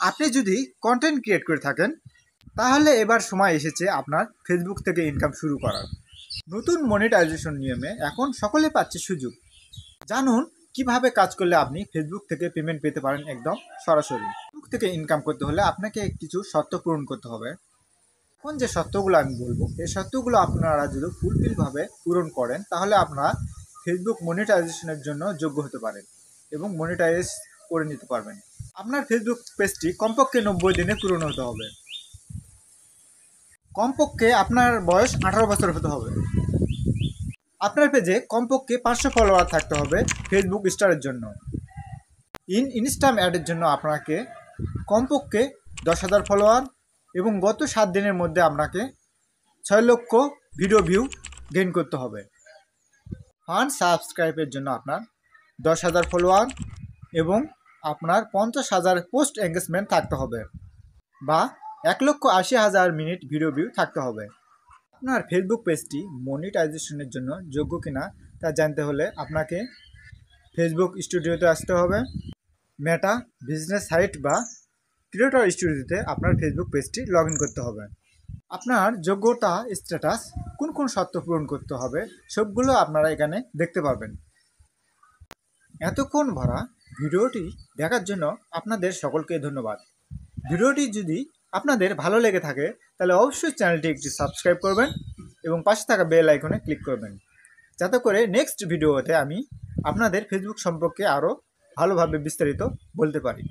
আপনি যদি content create করে থাকেন তাহলে এবার সময় এসেছে আপনার ফেসবুক থেকে ইনকাম শুরু করার। নতুন মনিটাইজেশন নিয়মে এখন সকলে পাচ্ছে সুযোগ। জানুন কিভাবে কাজ করলে আপনি ফেসবুক থেকে পেমেন্ট পেতে পারেন একদম সরাসরি। ফেসবুক থেকে ইনকাম করতে হলে আপনাকে কিছু শর্ত পূরণ করতে হবে। এখন যে শর্তগুলো আমি বলবো এই শর্তগুলো আপনারা যদি ফুলফিলভাবে পূরণ করেন তাহলে আপনারা ফেসবুক মনিটাইজেশনের জন্য যোগ্য হতে পারেন এবং মনিটাইজ করে নিতে পারবেন। আপনার ফেসবুক পেজটি কমপক্ষে 90 দিনে পূরণ হতে হবে। কমপক্ষে আপনার বয়স 18 বছর হতে হবে। আপনার পেজে কমপক্ষে 500 ফলোয়ার থাকতে হবে ফেসবুক স্টারের জন্য। ইনস্টাম অ্যাডের জন্য আপনাকে কমপক্ষে 10,000 ফলোয়ার এবং গত 7 দিনের মধ্যে আপনাকে 6 লক্ষ ভিডিও ভিউ গেইন করতে হবে। ফান সাবস্ক্রাইবের জন্য আপনার 10,000 ফলোয়ার এবং আপনার 50,000 পোস্ট এঙ্গেজমেন্ট থাকতে হবে বা 1,80,000 মিনিট ভিডিও ভিউ থাকতে হবে। আপনার ফেসবুক পেজটি মনিটাইজেশনের জন্য যোগ্য কিনা তা জানতে হলে আপনাকে ফেসবুক স্টুডিওতে আসতে হবে। মেটা বিজনেস সাইট বা ক্রিয়েটর স্টুডিওতে আপনার ফেসবুক পেজটি লগ ইন করতে হবে। আপনার যোগ্যতা স্ট্যাটাস কোন কোন শর্ত পূরণ করতে হবে সবগুলো আপনারা এখানে দেখতে পাবেন। এতক্ষণ ভরা ভিডিওটি দেখার জন্য আপনাদের সকলকে ধন্যবাদ। ভিডিওটি যদি আপনাদের ভালো লেগে থাকে তাহলে অবশ্যই চ্যানেলটি একটি সাবস্ক্রাইব করবেন এবং পাশে থাকা বেল আইকনে ক্লিক করবেন, যাতে করে নেক্সট ভিডিওতে আমি আপনাদের ফেসবুক সম্পর্কে আরও ভালোভাবে বিস্তারিত বলতে পারি।